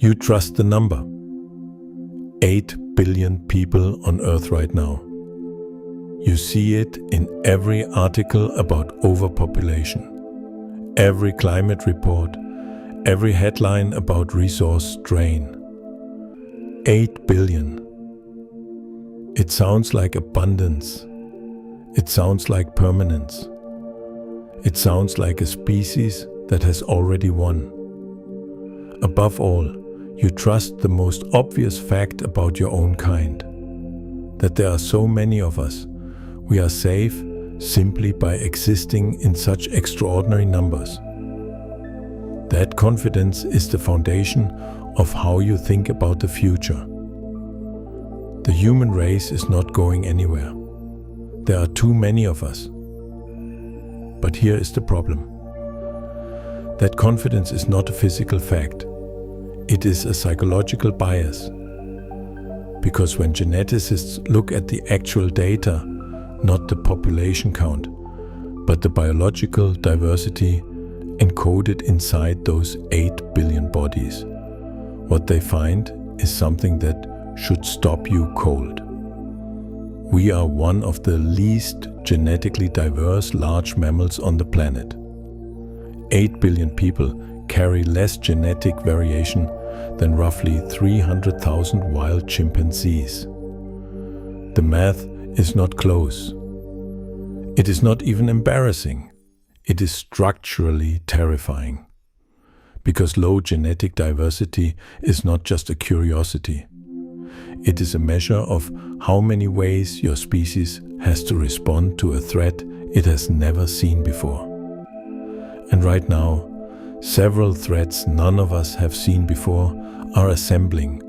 You trust the number. 8 billion people on Earth right now. You see it in every article about overpopulation, every climate report, every headline about resource drain. 8 billion. It sounds like abundance. It sounds like permanence. It sounds like a species that has already won. Above all, you trust the most obvious fact about your own kind, that there are so many of us. We are safe simply by existing in such extraordinary numbers. That confidence is the foundation of how you think about the future. The human race is not going anywhere. There are too many of us. But here is the problem. That confidence is not a physical fact. It is a psychological bias. Because when geneticists look at the actual data, not the population count, but the biological diversity encoded inside those 8 billion bodies, what they find is something that should stop you cold. We are one of the least genetically diverse large mammals on the planet. 8 billion people carry less genetic variation than roughly 300,000 wild chimpanzees. The math is not close. It is not even embarrassing. It is structurally terrifying. Because low genetic diversity is not just a curiosity. It is a measure of how many ways your species has to respond to a threat it has never seen before. And right now, several threats none of us have seen before are assembling,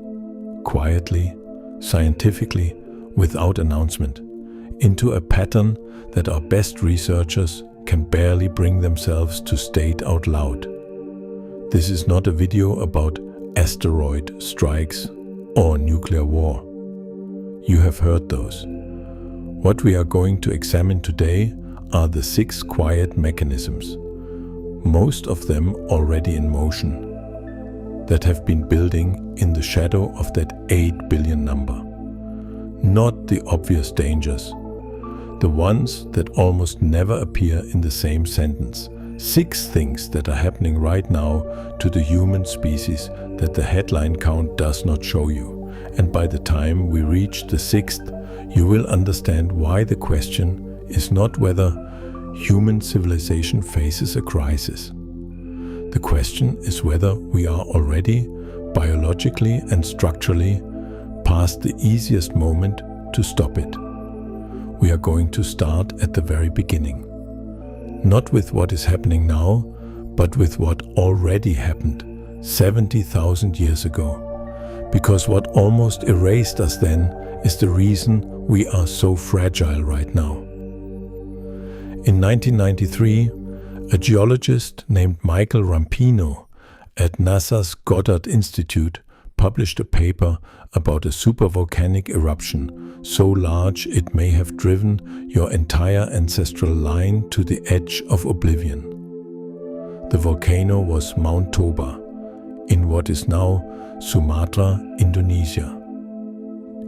quietly, scientifically, without announcement, into a pattern that our best researchers can barely bring themselves to state out loud. This is not a video about asteroid strikes or nuclear war. You have heard those. What we are going to examine today are the 6 quiet mechanisms, most of them already in motion, that have been building in the shadow of that 8 billion number. Not the obvious dangers, the ones that almost never appear in the same sentence. 6 things that are happening right now to the human species that the headline count does not show you. And by the time we reach the 6th, you will understand why the question is not whether human civilization faces a crisis. The question is whether we are already, biologically and structurally, past the easiest moment to stop it. We are going to start at the very beginning. Not with what is happening now, but with what already happened 70,000 years ago. Because what almost erased us then is the reason we are so fragile right now. In 1993, a geologist named Michael Rampino at NASA's Goddard Institute published a paper about a supervolcanic eruption so large it may have driven your entire ancestral line to the edge of oblivion. The volcano was Mount Toba, in what is now Sumatra, Indonesia.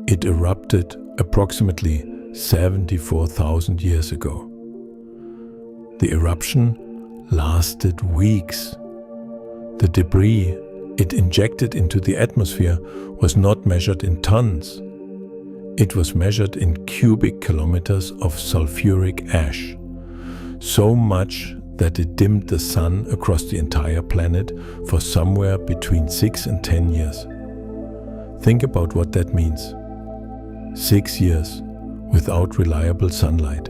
It erupted approximately 74,000 years ago. The eruption lasted weeks. The debris it injected into the atmosphere was not measured in tons. It was measured in cubic kilometers of sulfuric ash, so much that it dimmed the sun across the entire planet for somewhere between 6 and 10 years. Think about what that means. 6 years without reliable sunlight.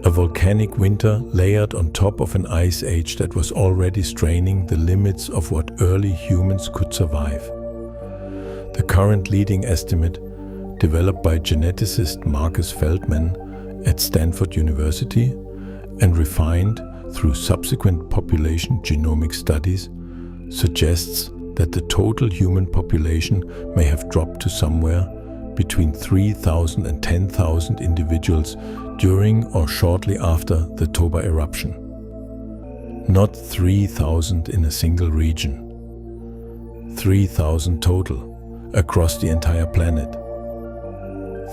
A volcanic winter layered on top of an ice age that was already straining the limits of what early humans could survive. The current leading estimate, developed by geneticist Marcus Feldman at Stanford University and refined through subsequent population genomic studies, suggests that the total human population may have dropped to somewhere between 3,000 and 10,000 individuals during or shortly after the Toba eruption. Not 3,000 in a single region. 3,000 total, across the entire planet.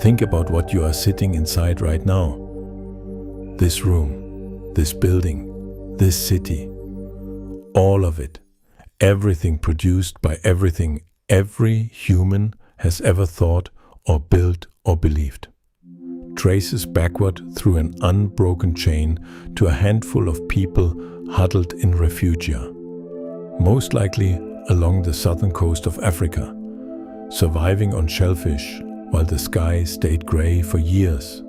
Think about what you are sitting inside right now. This room, this building, this city, all of it, everything produced by everything every human has ever thought or built or believed, traces backward through an unbroken chain to a handful of people huddled in refugia, most likely along the southern coast of Africa, surviving on shellfish while the sky stayed gray for years.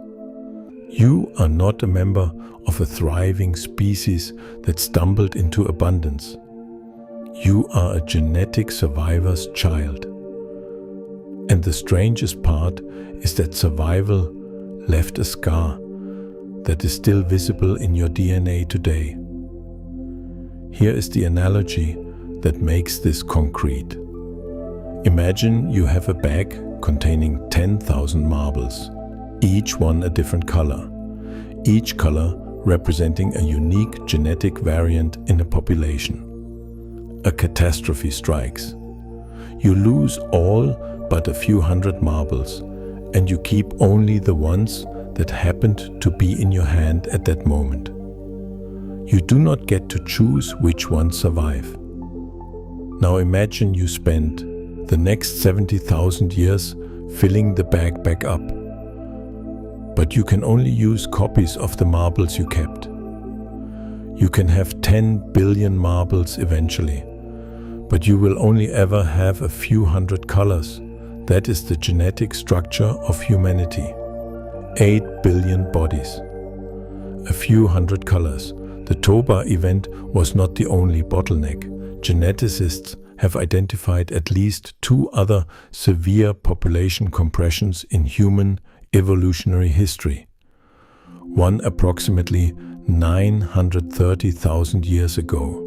You are not a member of a thriving species that stumbled into abundance. You are a genetic survivor's child. And the strangest part is that survival left a scar that is still visible in your DNA today. Here is the analogy that makes this concrete. Imagine you have a bag containing 10,000 marbles, each one a different color, each color representing a unique genetic variant in a population. A catastrophe strikes. You lose all but a few hundred marbles, and you keep only the ones that happened to be in your hand at that moment. You do not get to choose which ones survive. Now imagine you spend the next 70,000 years filling the bag back up. But you can only use copies of the marbles you kept. You can have 10 billion marbles eventually, but you will only ever have a few hundred colors. That is the genetic structure of humanity. 8 billion bodies. A few hundred colors. The Toba event was not the only bottleneck. Geneticists have identified at least 2 other severe population compressions in human evolutionary history. One approximately 930,000 years ago,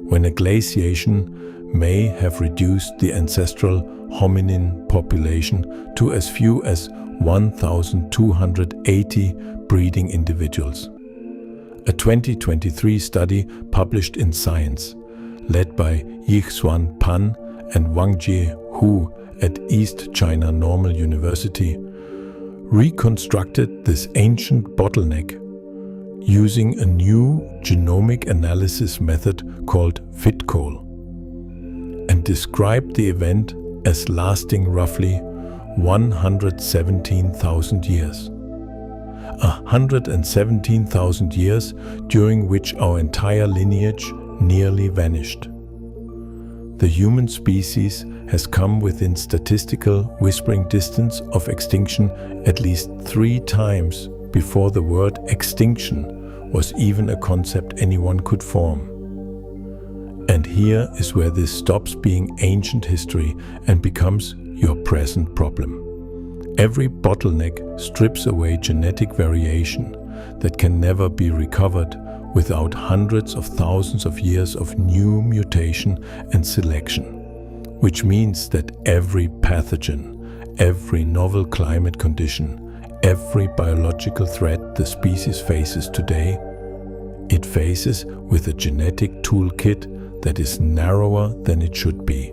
when a glaciation may have reduced the ancestral hominin population to as few as 1,280 breeding individuals. A 2023 study published in Science, led by Yixuan Pan and Wangjie Hu at East China Normal University, reconstructed this ancient bottleneck using a new genomic analysis method called FitCol, and described the event as lasting roughly 117,000 years. 117,000 years during which our entire lineage nearly vanished. The human species has come within statistical whispering distance of extinction at least 3 times before the word extinction was even a concept anyone could form. And here is where this stops being ancient history and becomes your present problem. Every bottleneck strips away genetic variation that can never be recovered without hundreds of thousands of years of new mutation and selection, which means that every pathogen, every novel climate condition, every biological threat the species faces today, it faces with a genetic toolkit that is narrower than it should be.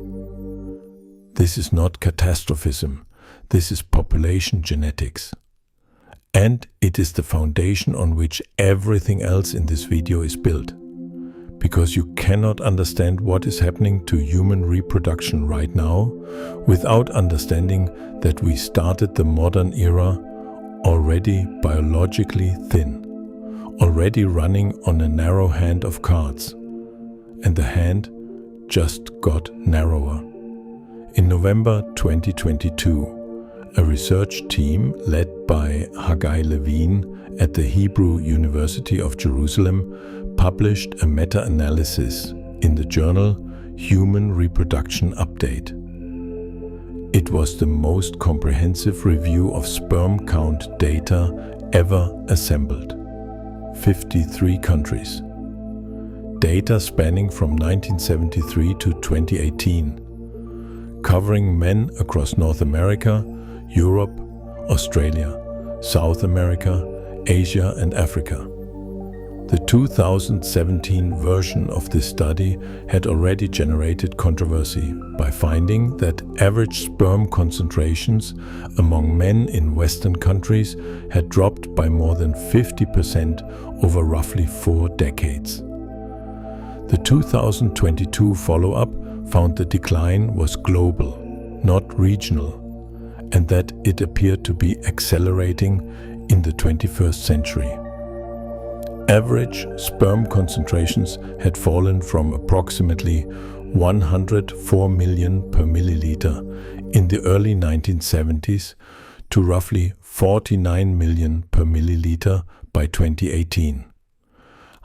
This is not catastrophism. This is population genetics. And it is the foundation on which everything else in this video is built. Because you cannot understand what is happening to human reproduction right now without understanding that we started the modern era already biologically thin, already running on a narrow hand of cards. And the hand just got narrower. In November 2022, a research team led by Haggai Levine at the Hebrew University of Jerusalem published a meta-analysis in the journal Human Reproduction Update. It was the most comprehensive review of sperm count data ever assembled. 53 countries. Data spanning from 1973 to 2018, covering men across North America, Europe, Australia, South America, Asia and Africa. The 2017 version of this study had already generated controversy by finding that average sperm concentrations among men in Western countries had dropped by more than 50% over roughly 4 decades. The 2022 follow-up found the decline was global, not regional, and that it appeared to be accelerating in the 21st century. Average sperm concentrations had fallen from approximately 104 million per milliliter in the early 1970s to roughly 49 million per milliliter by 2018.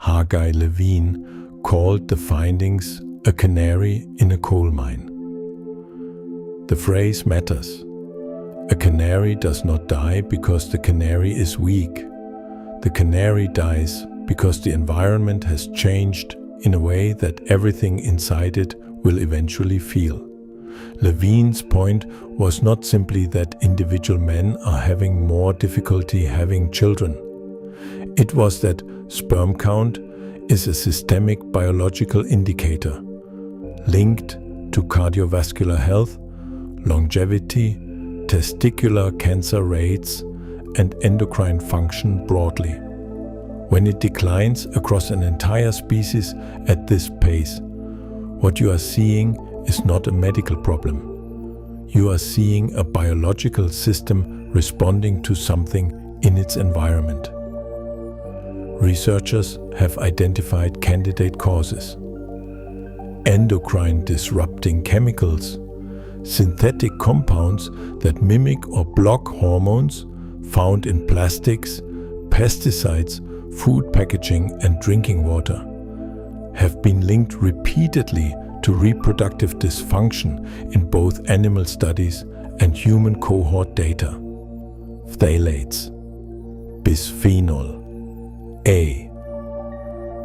Hargai Levine called the findings a canary in a coal mine. The phrase matters. A canary does not die because the canary is weak. The canary dies because the environment has changed in a way that everything inside it will eventually feel. Levine's point was not simply that individual men are having more difficulty having children. It was that sperm count is a systemic biological indicator linked to cardiovascular health, longevity, testicular cancer rates, and endocrine function broadly. When it declines across an entire species at this pace, what you are seeing is not a medical problem. You are seeing a biological system responding to something in its environment. Researchers have identified candidate causes: endocrine disrupting chemicals, synthetic compounds that mimic or block hormones found in plastics, pesticides, food packaging, and drinking water, have been linked repeatedly to reproductive dysfunction in both animal studies and human cohort data. Phthalates, bisphenol A,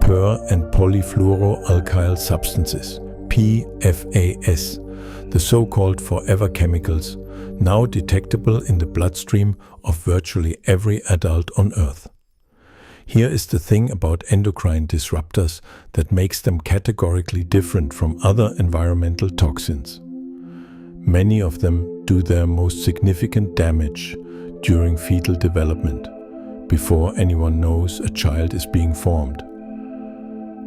per- and polyfluoroalkyl substances, PFAS, the so-called forever chemicals, now detectable in the bloodstream of virtually every adult on Earth. Here is the thing about endocrine disruptors that makes them categorically different from other environmental toxins. Many of them do their most significant damage during fetal development, before anyone knows a child is being formed.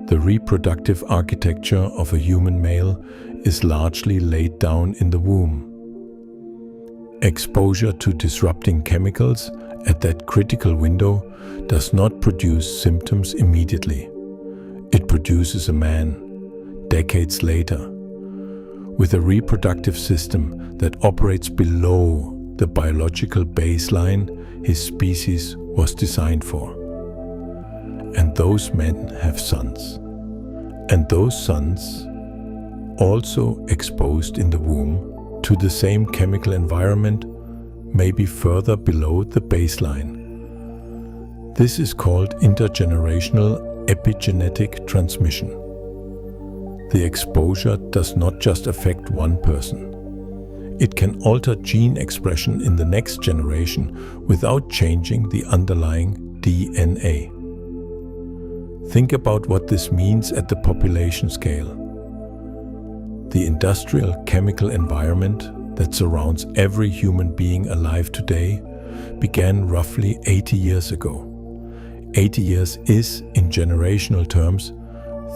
The reproductive architecture of a human male is largely laid down in the womb. Exposure to disrupting chemicals at that critical window does not produce symptoms immediately. It produces a man, decades later, with a reproductive system that operates below the biological baseline his species was designed for. And those men have sons. And those sons, also exposed in the womb to the same chemical environment, may be further below the baseline. This is called intergenerational epigenetic transmission. The exposure does not just affect one person. It can alter gene expression in the next generation without changing the underlying DNA. Think about what this means at the population scale. The industrial chemical environment that surrounds every human being alive today began roughly 80 years ago. 80 years is, in generational terms,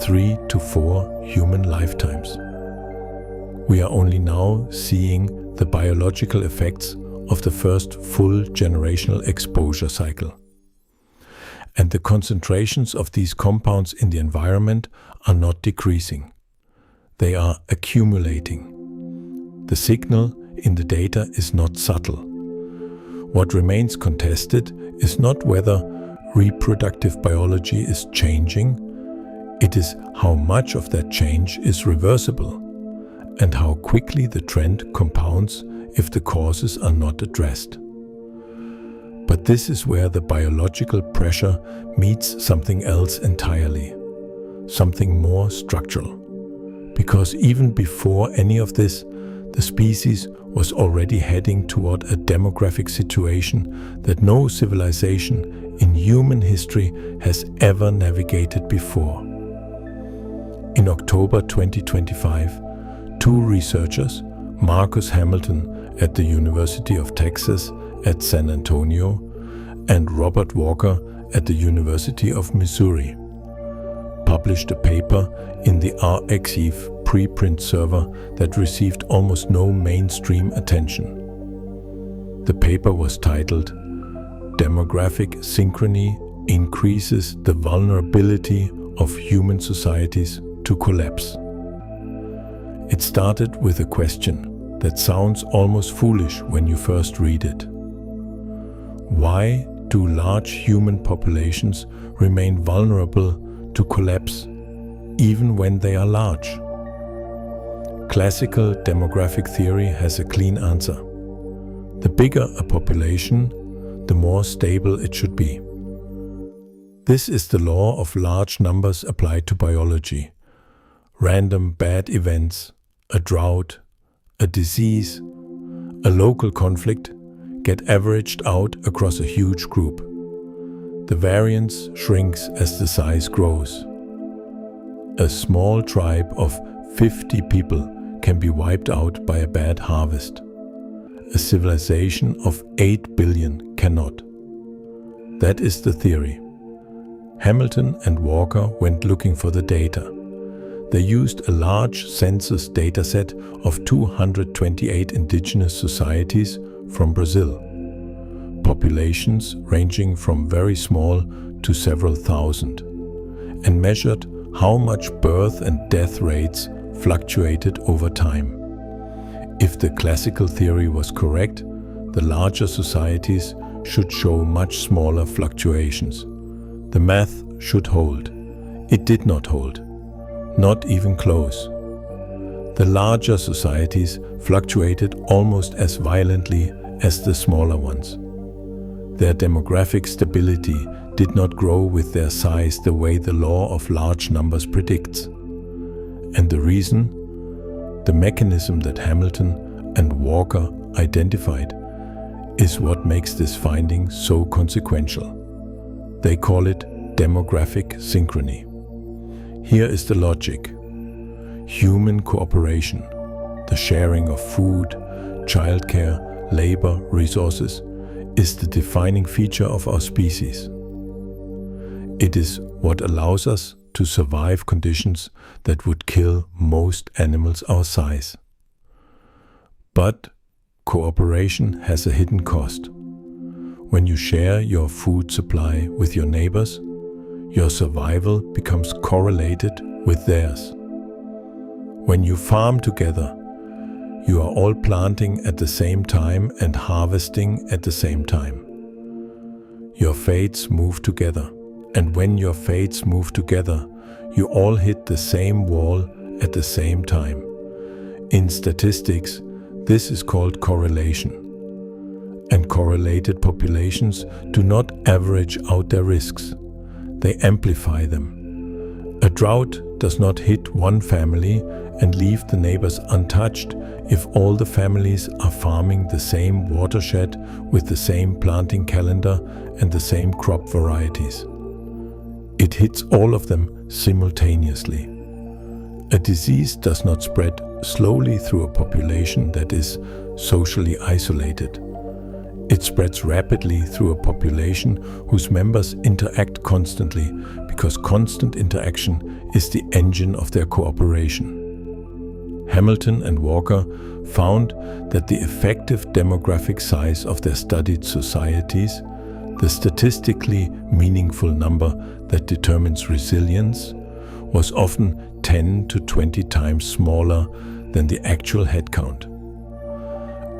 3 to 4 human lifetimes. We are only now seeing the biological effects of the first full generational exposure cycle. And the concentrations of these compounds in the environment are not decreasing. They are accumulating. The signal in the data is not subtle. What remains contested is not whether reproductive biology is changing. It is how much of that change is reversible and how quickly the trend compounds if the causes are not addressed. But this is where the biological pressure meets something else entirely, something more structural. Because even before any of this, the species was already heading toward a demographic situation that no civilization in human history has ever navigated before. In October 2025, two researchers, Marcus Hamilton at the University of Texas at San Antonio and Robert Walker at the University of Missouri, published a paper in the RxEve preprint server that received almost no mainstream attention. The paper was titled "Demographic Synchrony Increases the Vulnerability of Human Societies to Collapse." It started with a question that sounds almost foolish when you first read it. Why do large human populations remain vulnerable to collapse even when they are large? Classical demographic theory has a clean answer. The bigger a population, the more stable it should be. This is the law of large numbers applied to biology. Random bad events, a drought, a disease, a local conflict get averaged out across a huge group. The variance shrinks as the size grows. A small tribe of 50 people can be wiped out by a bad harvest. A civilization of 8 billion cannot. That is the theory. Hamilton and Walker went looking for the data. They used a large census dataset of 228 indigenous societies from Brazil, populations ranging from very small to several thousand, and measured how much birth and death rates fluctuated over time. If the classical theory was correct, the larger societies should show much smaller fluctuations. The math should hold. It did not hold. Not even close. The larger societies fluctuated almost as violently as the smaller ones. Their demographic stability did not grow with their size the way the law of large numbers predicts. And the reason? The mechanism that Hamilton and Walker identified is what makes this finding so consequential. They call it demographic synchrony. Here is the logic. Human cooperation, the sharing of food, childcare, labor, resources, is the defining feature of our species. It is what allows us to survive conditions that would kill most animals our size. But cooperation has a hidden cost. When you share your food supply with your neighbors, your survival becomes correlated with theirs. When you farm together, you are all planting at the same time and harvesting at the same time. Your fates move together, and when your fates move together, you all hit the same wall at the same time. In statistics, this is called correlation. And correlated populations do not average out their risks. They amplify them. A drought does not hit one family and leave the neighbors untouched if all the families are farming the same watershed with the same planting calendar and the same crop varieties. It hits all of them simultaneously. A disease does not spread slowly through a population that is socially isolated. It spreads rapidly through a population whose members interact constantly, because constant interaction is the engine of their cooperation. Hamilton and Walker found that the effective demographic size of their studied societies, the statistically meaningful number that determines resilience, was often 10 to 20 times smaller than the actual headcount.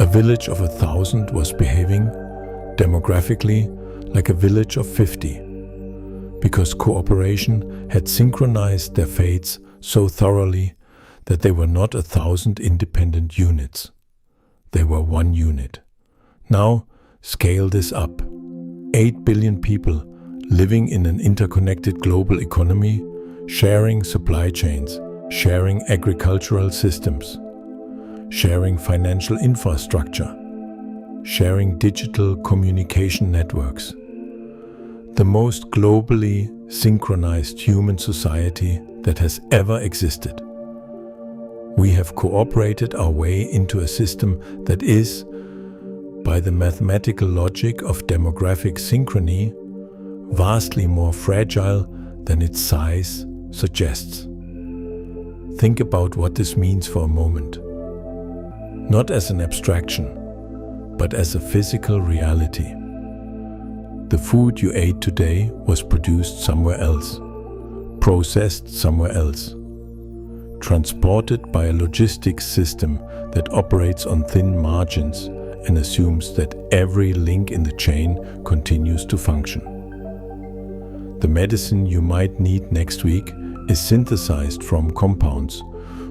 A village of 1,000 was behaving demographically like a village of 50, because cooperation had synchronized their fates so thoroughly that they were not 1,000 independent units. They were one unit. Now, scale this up. 8 billion people living in an interconnected global economy, sharing supply chains, sharing agricultural systems, sharing financial infrastructure, sharing digital communication networks. The most globally synchronized human society that has ever existed. We have cooperated our way into a system that is, by the mathematical logic of demographic synchrony, vastly more fragile than its size suggests. Think about what this means for a moment. Not as an abstraction, but as a physical reality. The food you ate today was produced somewhere else, processed somewhere else, transported by a logistics system that operates on thin margins and assumes that every link in the chain continues to function. The medicine you might need next week is synthesized from compounds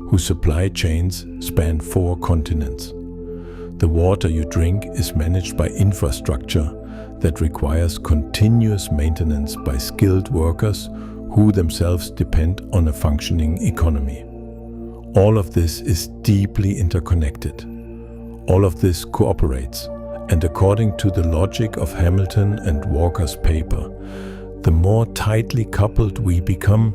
whose supply chains span 4 continents. The water you drink is managed by infrastructure that requires continuous maintenance by skilled workers who themselves depend on a functioning economy. All of this is deeply interconnected. All of this cooperates, and according to the logic of Hamilton and Walker's paper, the more tightly coupled we become,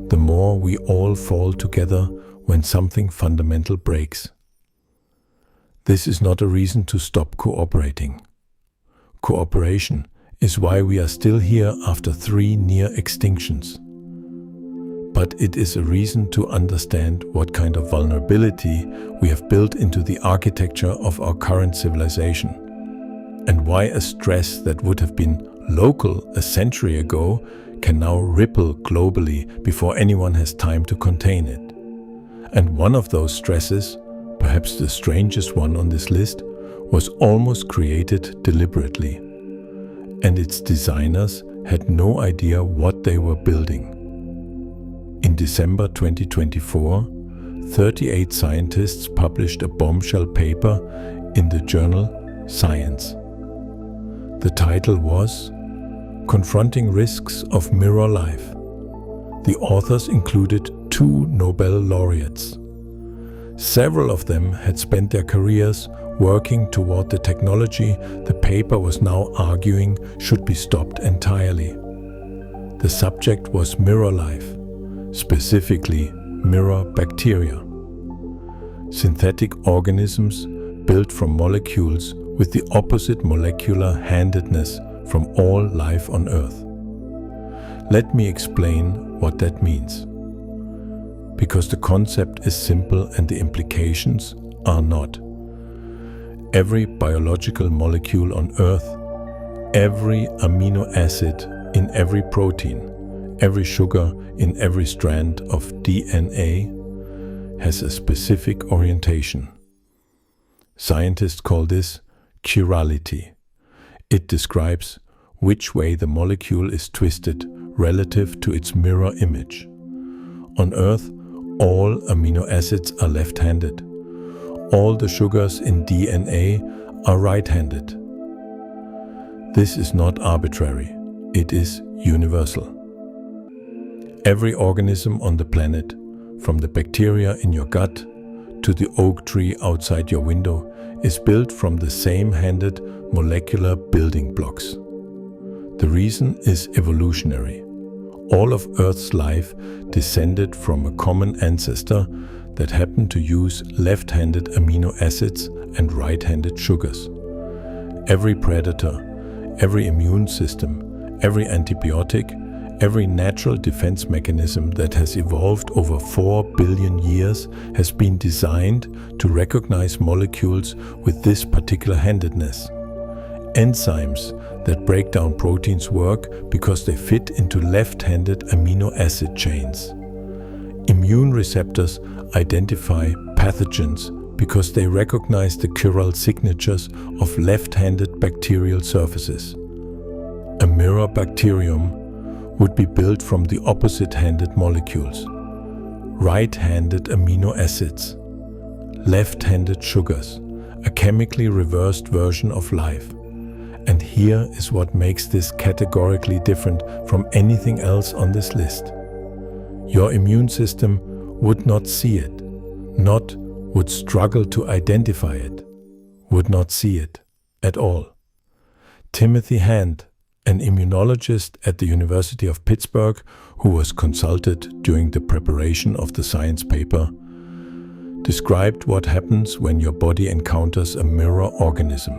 the more we all fall together when something fundamental breaks. This is not a reason to stop cooperating. Cooperation is why we are still here after 3 near extinctions. But it is a reason to understand what kind of vulnerability we have built into the architecture of our current civilization, and why a stress that would have been local a century ago can now ripple globally before anyone has time to contain it. And one of those stresses, perhaps the strangest one on this list, was almost created deliberately, and its designers had no idea what they were building. In December 2024, 38 scientists published a bombshell paper in the journal Science. The title was Confronting Risks of Mirror Life. The authors included 2 Nobel laureates. Several of them had spent their careers working toward the technology the paper was now arguing should be stopped entirely. The subject was mirror life, specifically mirror bacteria. Synthetic organisms built from molecules with the opposite molecular handedness from all life on Earth. Let me explain what that means. Because the concept is simple and the implications are not. Every biological molecule on Earth, every amino acid in every protein, every sugar in every strand of DNA has a specific orientation. Scientists call this chirality. It describes which way the molecule is twisted relative to its mirror image. On Earth, all amino acids are left-handed. All the sugars in DNA are right-handed. This is not arbitrary. It is universal. Every organism on the planet, from the bacteria in your gut to the oak tree outside your window, is built from the same-handed molecular building blocks. The reason is evolutionary. All of Earth's life descended from a common ancestor that happened to use left-handed amino acids and right-handed sugars. Every predator, every immune system, every antibiotic, every natural defense mechanism that has evolved over 4 billion years has been designed to recognize molecules with this particular handedness. Enzymes that break down proteins work because they fit into left-handed amino acid chains. Immune receptors identify pathogens because they recognize the chiral signatures of left-handed bacterial surfaces. A mirror bacterium would be built from the opposite-handed molecules. Right-handed amino acids, left-handed sugars, a chemically reversed version of life. And here is what makes this categorically different from anything else on this list. Your immune system would not see it, not would struggle to identify it, would not see it at all. Timothy Hand, an immunologist at the University of Pittsburgh who was consulted during the preparation of the science paper, described what happens when your body encounters a mirror organism.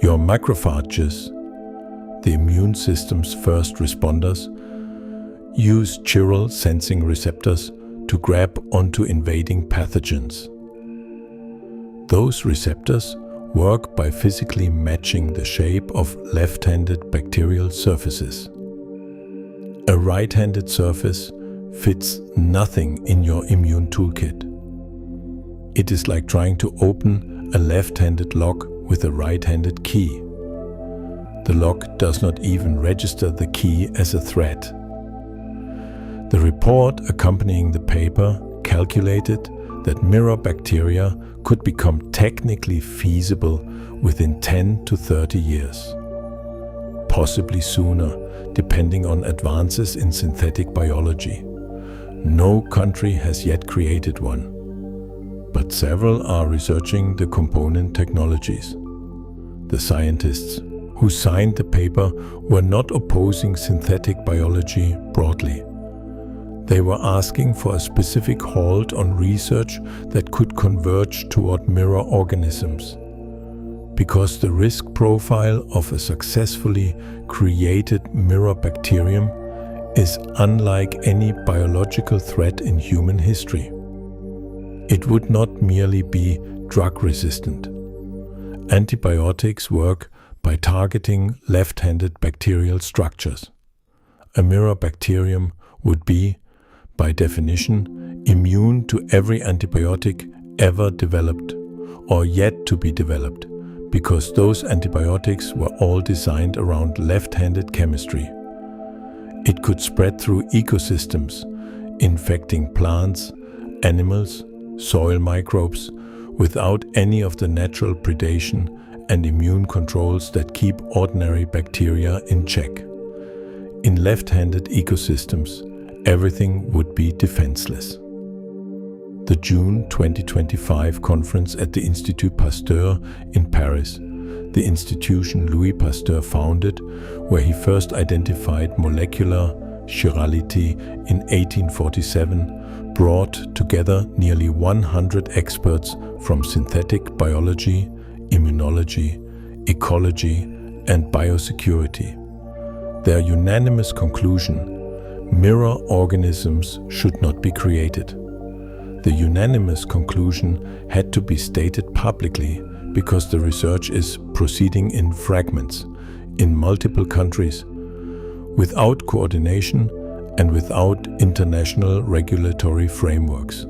Your macrophages, the immune system's first responders, use chiral sensing receptors to grab onto invading pathogens. Those receptors work by physically matching the shape of left-handed bacterial surfaces. A right-handed surface fits nothing in your immune toolkit. It is like trying to open a left-handed lock with a right-handed key. The lock does not even register the key as a threat. The report accompanying the paper calculated that mirror bacteria could become technically feasible within 10 to 30 years. Possibly sooner, depending on advances in synthetic biology. No country has yet created one, but several are researching the component technologies. The scientists who signed the paper were not opposing synthetic biology broadly. They were asking for a specific halt on research that could converge toward mirror organisms, because the risk profile of a successfully created mirror bacterium is unlike any biological threat in human history. It would not merely be drug resistant. Antibiotics work by targeting left-handed bacterial structures. A mirror bacterium would be, by definition, immune to every antibiotic ever developed or yet to be developed, because those antibiotics were all designed around left-handed chemistry. It could spread through ecosystems, infecting plants, animals, soil microbes, without any of the natural predation and immune controls that keep ordinary bacteria in check. In left-handed ecosystems, everything would be defenseless. The June 2025 conference at the Institut Pasteur in Paris, the institution Louis Pasteur founded, where he first identified molecular chirality in 1847, brought together nearly 100 experts from synthetic biology, immunology, ecology, and biosecurity. Their unanimous conclusion: mirror organisms should not be created. The unanimous conclusion had to be stated publicly because the research is proceeding in fragments, in multiple countries, without coordination and without international regulatory frameworks.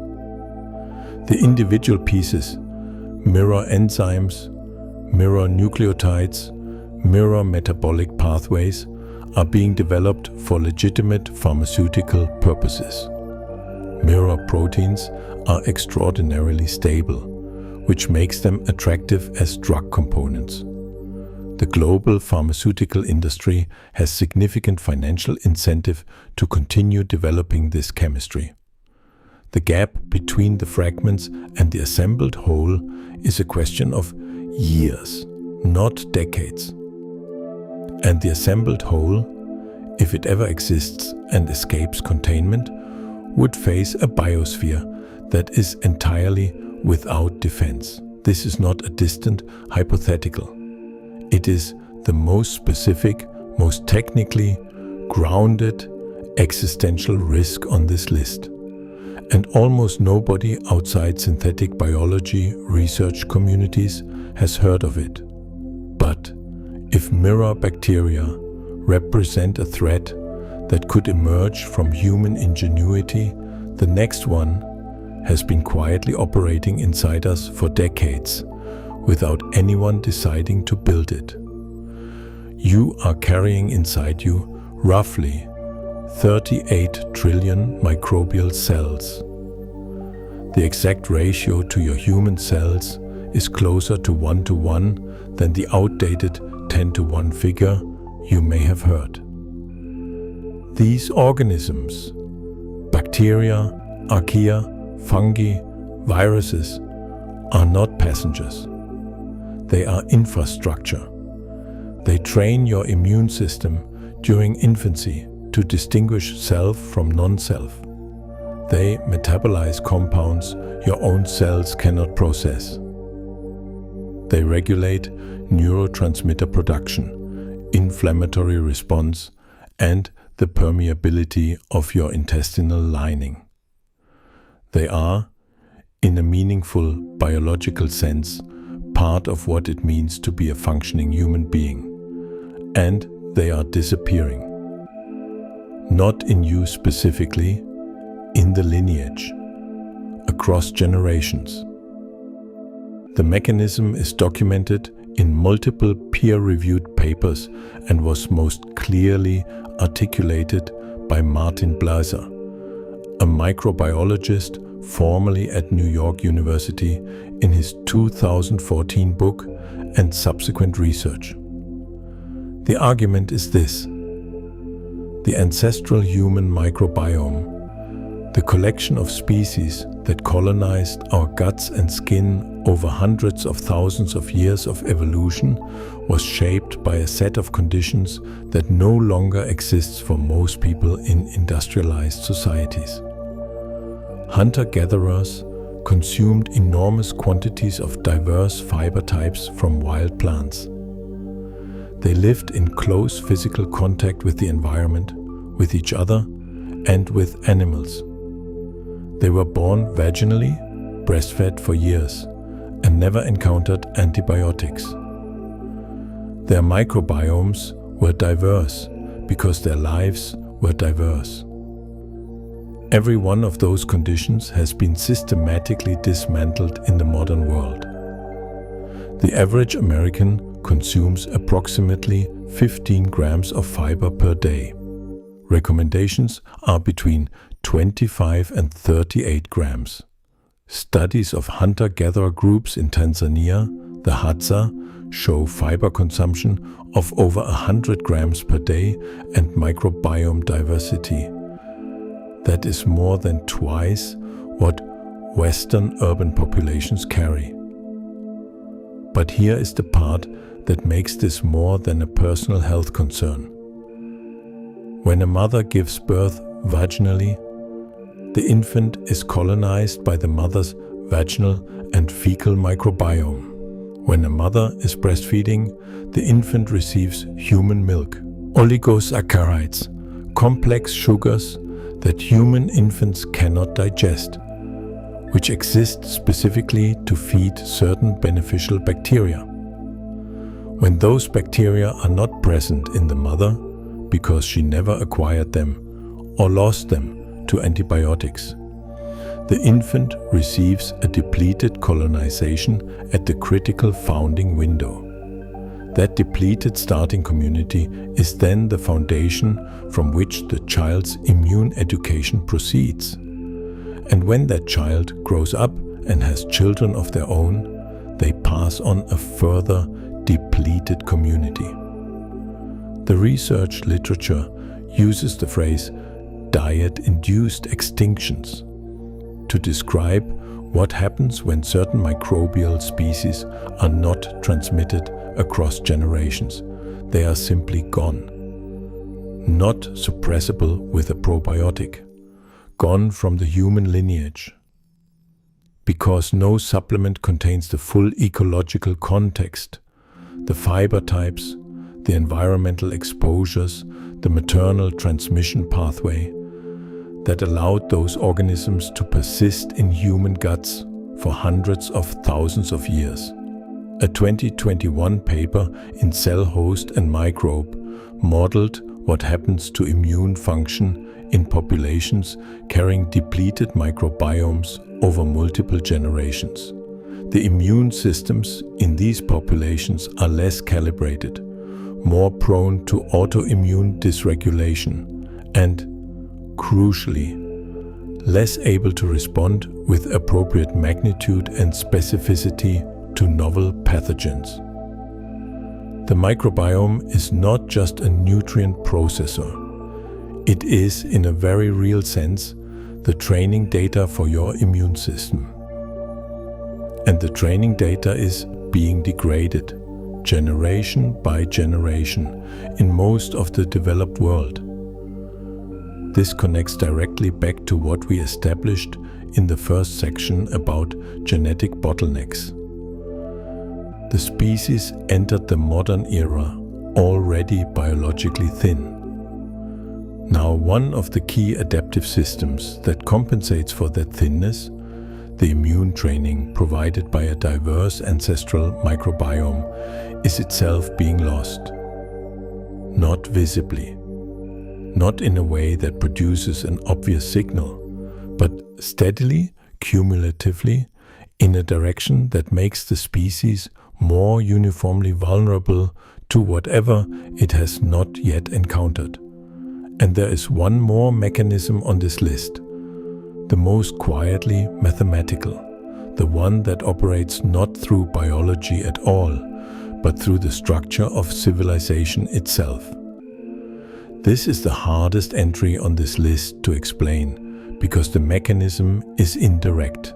The individual pieces, mirror enzymes, mirror nucleotides, mirror metabolic pathways, are being developed for legitimate pharmaceutical purposes. Mirror proteins are extraordinarily stable, which makes them attractive as drug components. The global pharmaceutical industry has significant financial incentive to continue developing this chemistry. The gap between the fragments and the assembled whole is a question of years, not decades. And the assembled whole, if it ever exists and escapes containment, would face a biosphere that is entirely without defense. This is not a distant hypothetical. It is the most specific, most technically grounded existential risk on this list. And almost nobody outside synthetic biology research communities has heard of it. But if mirror bacteria represent a threat that could emerge from human ingenuity, the next one has been quietly operating inside us for decades, without anyone deciding to build it. You are carrying inside you roughly 38 trillion microbial cells. The exact ratio to your human cells is closer to 1:1 than the outdated 10:1 figure you may have heard. These organisms, bacteria, archaea, fungi, Viruses are not passengers. They are infrastructure. They train your immune system during infancy to distinguish self from non-self. They metabolize compounds your own cells cannot process. They regulate neurotransmitter production, inflammatory response, and the permeability of your intestinal lining. They are, in a meaningful biological sense, part of what it means to be a functioning human being. And they are disappearing. Not in you specifically, in the lineage, across generations. The mechanism is documented in multiple peer-reviewed papers and was most clearly articulated by Martin Blaser, a microbiologist formerly at New York University, in his 2014 book and subsequent research. The argument is this: the ancestral human microbiome, the collection of species that colonized our guts and skin over hundreds of thousands of years of evolution, was shaped by a set of conditions that no longer exists for most people in industrialized societies. Hunter-gatherers consumed enormous quantities of diverse fiber types from wild plants. They lived in close physical contact with the environment, with each other, and with animals. They were born vaginally, breastfed for years, and never encountered antibiotics. Their microbiomes were diverse because their lives were diverse. Every one of those conditions has been systematically dismantled in the modern world. The average American consumes approximately 15 grams of fiber per day. Recommendations are between 25 and 38 grams. Studies of hunter-gatherer groups in Tanzania, the Hadza, show fiber consumption of over 100 grams per day and microbiome diversity. That is more than twice what Western urban populations carry. But here is the part that makes this more than a personal health concern. When a mother gives birth vaginally, the infant is colonized by the mother's vaginal and fecal microbiome. When a mother is breastfeeding, the infant receives human milk, oligosaccharides, complex sugars that human infants cannot digest, which exist specifically to feed certain beneficial bacteria. When those bacteria are not present in the mother, because she never acquired them or lost them to antibiotics, the infant receives a depleted colonization at the critical founding window. That depleted starting community is then the foundation from which the child's immune education proceeds. And when that child grows up and has children of their own, they pass on a further depleted community. The research literature uses the phrase diet-induced extinctions to describe what happens when certain microbial species are not transmitted across generations. They are simply gone. Not suppressible with a probiotic. Gone from the human lineage. Because no supplement contains the full ecological context, the fiber types, the environmental exposures, the maternal transmission pathway that allowed those organisms to persist in human guts for hundreds of thousands of years. A 2021 paper in Cell Host and Microbe modeled what happens to immune function in populations carrying depleted microbiomes over multiple generations. The immune systems in these populations are less calibrated, more prone to autoimmune dysregulation, and, crucially, less able to respond with appropriate magnitude and specificity to novel pathogens. The microbiome is not just a nutrient processor. It is, in a very real sense, the training data for your immune system. And the training data is being degraded, generation by generation, in most of the developed world. This connects directly back to what we established in the first section about genetic bottlenecks. The species entered the modern era already biologically thin. Now, one of the key adaptive systems that compensates for that thinness, the immune training provided by a diverse ancestral microbiome, is itself being lost. Not visibly, not in a way that produces an obvious signal, but steadily, cumulatively, in a direction that makes the species more uniformly vulnerable to whatever it has not yet encountered. And there is one more mechanism on this list, the most quietly mathematical, the one that operates not through biology at all, but through the structure of civilization itself. This is the hardest entry on this list to explain, because the mechanism is indirect.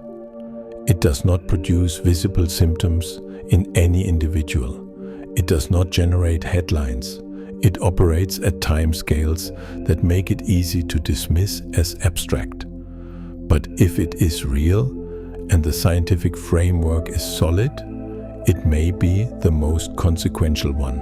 It does not produce visible symptoms in any individual. It does not generate headlines. It operates at timescales that make it easy to dismiss as abstract. But if it is real, and the scientific framework is solid, it may be the most consequential one.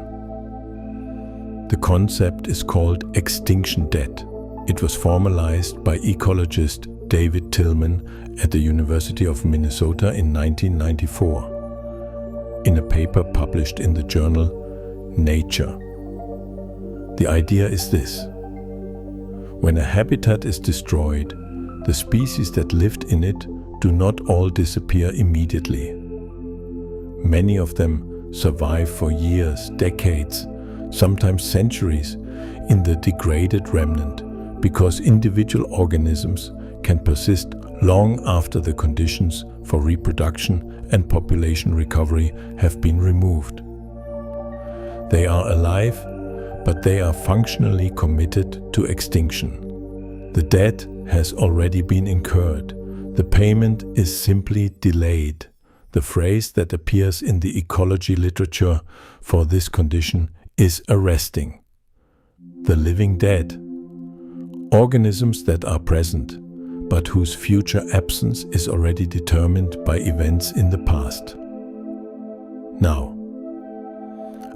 The concept is called extinction debt. It was formalized by ecologist David Tillman at the University of Minnesota in 1994, in a paper published in the journal Nature. The idea is this: when a habitat is destroyed, the species that lived in it do not all disappear immediately. Many of them survive for years, decades, sometimes centuries in the degraded remnant, because individual organisms can persist long after the conditions for reproduction and population recovery have been removed. They are alive, but they are functionally committed to extinction. The debt has already been incurred. The payment is simply delayed. The phrase that appears in the ecology literature for this condition is arresting. The living dead. Organisms that are present, but whose future absence is already determined by events in the past. Now,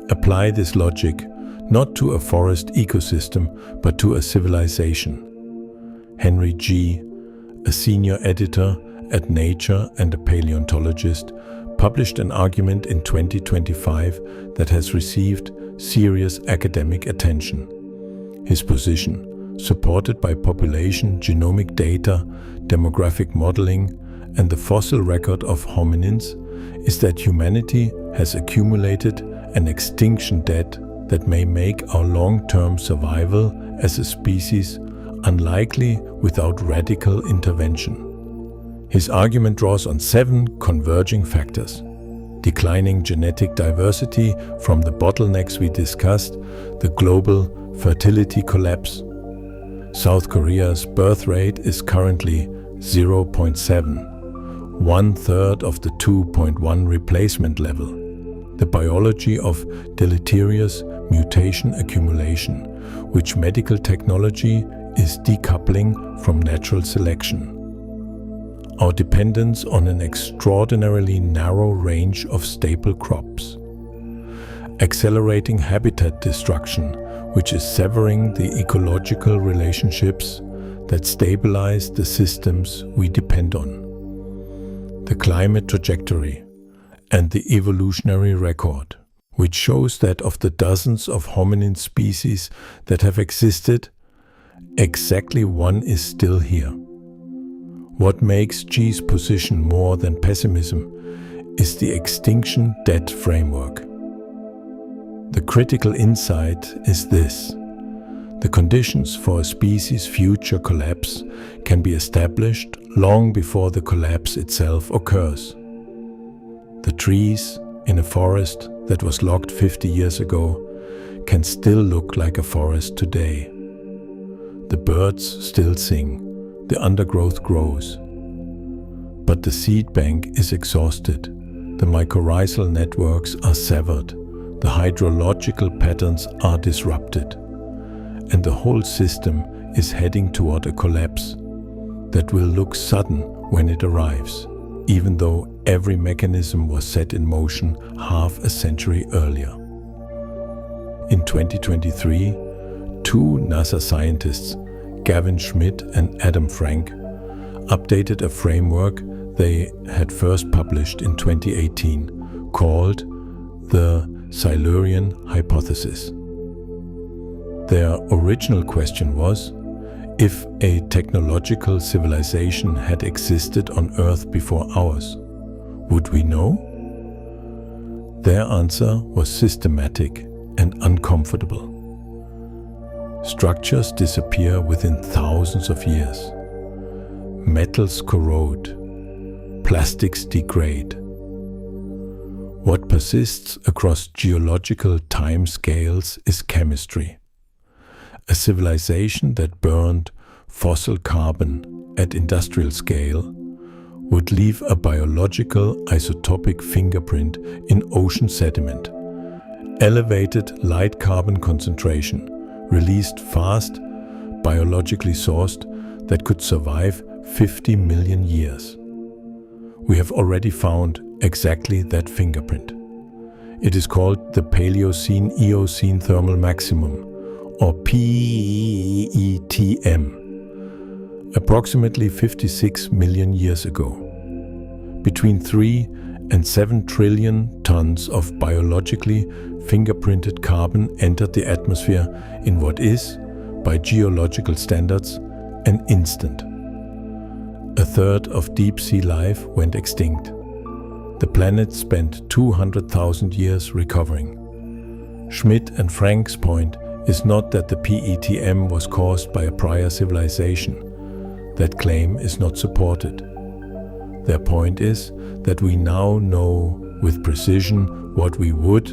apply this logic not to a forest ecosystem, but to a civilization. Henry G., a senior editor at Nature and a paleontologist, published an argument in 2025 that has received serious academic attention. His position, supported by population genomic data, demographic modeling, and the fossil record of hominins, is that humanity has accumulated an extinction debt that may make our long-term survival as a species unlikely without radical intervention. His argument draws on 7 converging factors: declining genetic diversity from the bottlenecks we discussed, the global fertility collapse. South Korea's birth rate is currently 0.7, 1/3 of the 2.1 replacement level. The biology of deleterious mutation accumulation, which medical technology is decoupling from natural selection. Our dependence on an extraordinarily narrow range of staple crops. Accelerating habitat destruction, which is severing the ecological relationships that stabilize the systems we depend on. The climate trajectory and the evolutionary record, which shows that of the dozens of hominin species that have existed, exactly one is still here. What makes G's position more than pessimism is the extinction debt framework. The critical insight is this: the conditions for a species' future collapse can be established long before the collapse itself occurs. The trees in a forest that was logged 50 years ago can still look like a forest today. The birds still sing, the undergrowth grows. But the seed bank is exhausted. The mycorrhizal networks are severed. The hydrological patterns are disrupted. And the whole system is heading toward a collapse that will look sudden when it arrives, even though every mechanism was set in motion half a century earlier. In 2023, two NASA scientists, Gavin Schmidt and Adam Frank, updated a framework they had first published in 2018 called the Silurian hypothesis. Their original question was, if a technological civilization had existed on Earth before ours, would we know? Their answer was systematic and uncomfortable. Structures disappear within thousands of years. Metals corrode. Plastics degrade. What persists across geological time scales is chemistry. A civilization that burned fossil carbon at industrial scale would leave a biological isotopic fingerprint in ocean sediment. Elevated light carbon concentration, released fast, biologically sourced, that could survive 50 million years. We have already found exactly that fingerprint. It is called the Paleocene-Eocene thermal maximum, or PETM, approximately 56 million years ago. Between 3 and 7 trillion tons of biologically fingerprinted carbon entered the atmosphere in what is, by geological standards, an instant. A third of deep-sea life went extinct. The planet spent 200,000 years recovering. Schmidt and Frank's point is not that the PETM was caused by a prior civilization. That claim is not supported. Their point is that we now know with precision what we would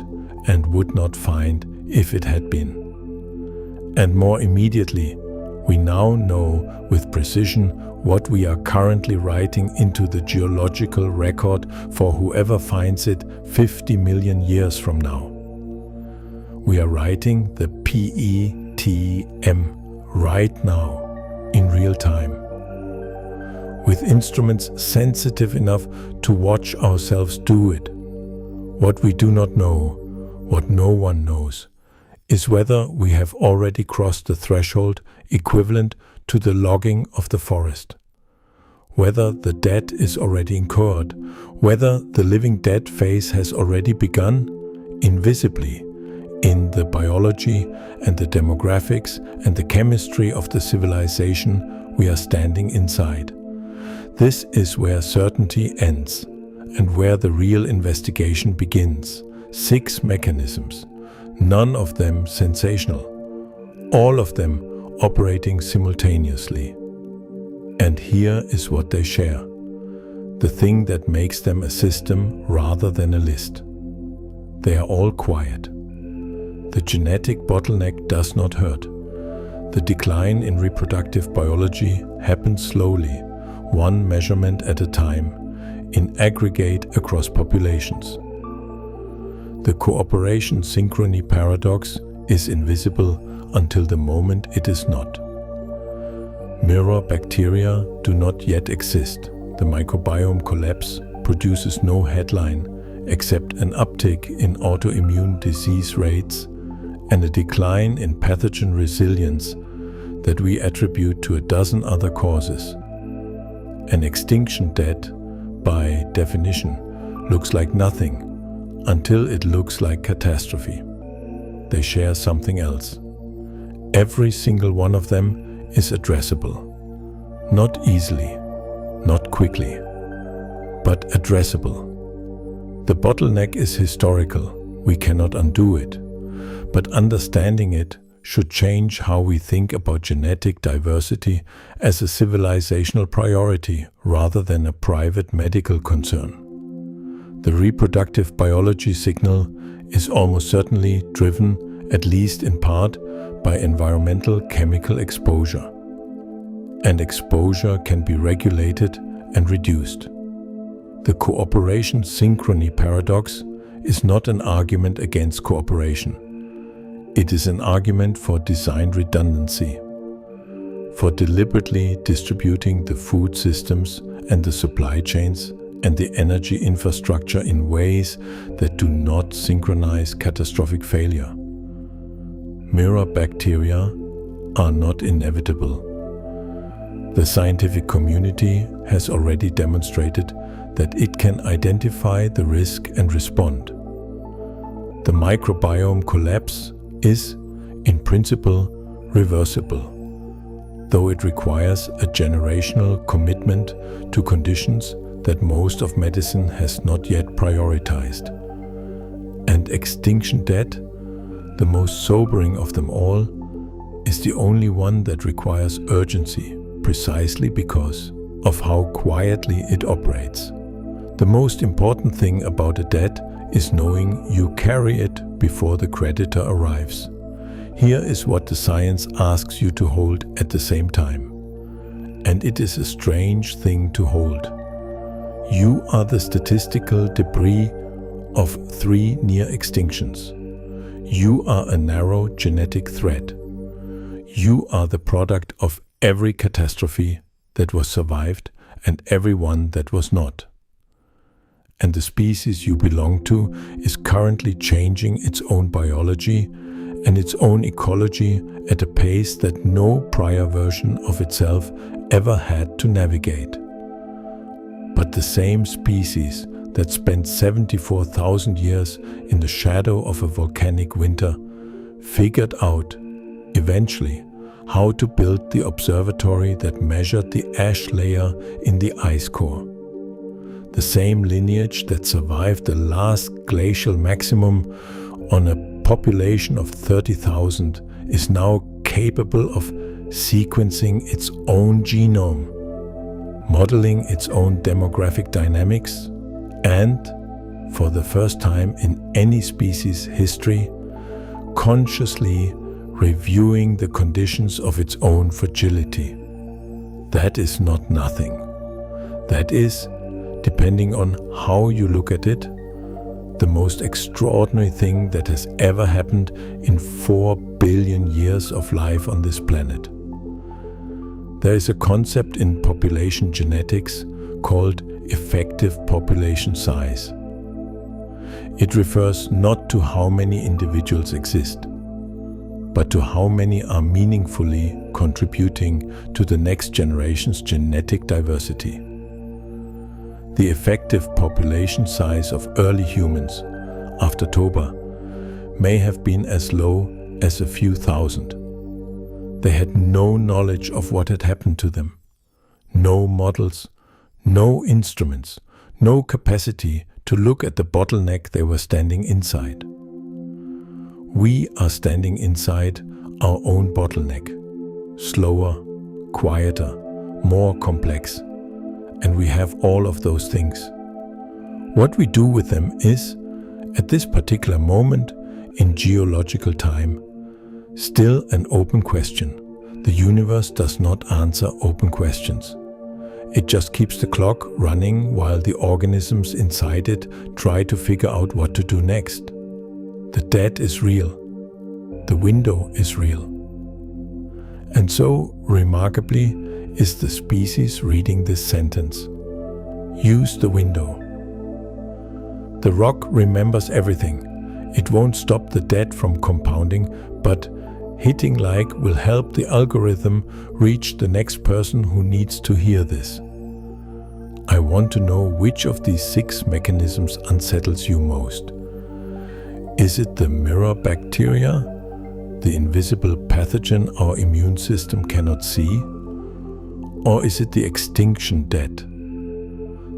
and would not find if it had been. And more immediately, we now know with precision what we are currently writing into the geological record for whoever finds it 50 million years from now. We are writing the PETM right now, in real time, with instruments sensitive enough to watch ourselves do it. What we do not know, what no one knows, is whether we have already crossed the threshold equivalent to the logging of the forest, whether the debt is already incurred, whether the living dead phase has already begun, invisibly, in the biology and the demographics and the chemistry of the civilization we are standing inside. This is where certainty ends and where the real investigation begins. 6 mechanisms, none of them sensational, all of them operating simultaneously. And here is what they share, the thing that makes them a system rather than a list. They are all quiet. The genetic bottleneck does not hurt. The decline in reproductive biology happens slowly, one measurement at a time, in aggregate across populations. The cooperation synchrony paradox is invisible until the moment it is not. Mirror bacteria do not yet exist. The microbiome collapse produces no headline except an uptick in autoimmune disease rates and a decline in pathogen resilience that we attribute to a dozen other causes. An extinction debt, by definition, looks like nothing until it looks like catastrophe. They share something else. Every single one of them is addressable. Not easily, not quickly, but addressable. The bottleneck is historical. We cannot undo it. But understanding it should change how we think about genetic diversity as a civilizational priority rather than a private medical concern. The reproductive biology signal is almost certainly driven, at least in part, by environmental chemical exposure. And exposure can be regulated and reduced. The cooperation-synchrony paradox is not an argument against cooperation. It is an argument for design redundancy, for deliberately distributing the food systems and the supply chains and the energy infrastructure in ways that do not synchronize catastrophic failure. Mirror bacteria are not inevitable. The scientific community has already demonstrated that it can identify the risk and respond. The microbiome collapse is, in principle, reversible, though it requires a generational commitment to conditions that most of medicine has not yet prioritized. And extinction debt, the most sobering of them all, is the only one that requires urgency, precisely because of how quietly it operates. The most important thing about a debt is knowing you carry it before the creditor arrives. Here is what the science asks you to hold at the same time. And it is a strange thing to hold. You are the statistical debris of 3 near extinctions. You are a narrow genetic thread. You are the product of every catastrophe that was survived and every one that was not. And the species you belong to is currently changing its own biology and its own ecology at a pace that no prior version of itself ever had to navigate. But the same species that spent 74,000 years in the shadow of a volcanic winter figured out, eventually, how to build the observatory that measured the ash layer in the ice core. The same lineage that survived the last glacial maximum on a population of 30,000 is now capable of sequencing its own genome, modeling its own demographic dynamics, and, for the first time in any species' history, consciously reviewing the conditions of its own fragility. That is not nothing. That is, depending on how you look at it, the most extraordinary thing that has ever happened in 4 billion years of life on this planet. There is a concept in population genetics called effective population size. It refers not to how many individuals exist, but to how many are meaningfully contributing to the next generation's genetic diversity. The effective population size of early humans, after Toba, may have been as low as a few thousand. They had no knowledge of what had happened to them, no models, no instruments, no capacity to look at the bottleneck they were standing inside. We are standing inside our own bottleneck, slower, quieter, more complex, and we have all of those things. What we do with them is, at this particular moment in geological time, still an open question. The universe does not answer open questions. It just keeps the clock running while the organisms inside it try to figure out what to do next. The debt is real. The window is real. And so, remarkably, is the species reading this sentence. Use the window. The rock remembers everything. It won't stop the debt from compounding, but hitting like will help the algorithm reach the next person who needs to hear this. I want to know which of these 6 mechanisms unsettles you most. Is it the mirror bacteria, the invisible pathogen our immune system cannot see? Or is it the extinction debt?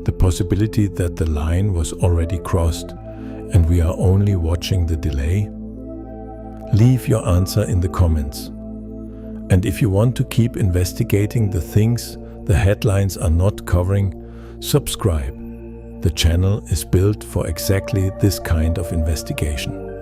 The possibility that the line was already crossed and we are only watching the delay? Leave your answer in the comments. And if you want to keep investigating the things the headlines are not covering, subscribe. The channel is built for exactly this kind of investigation.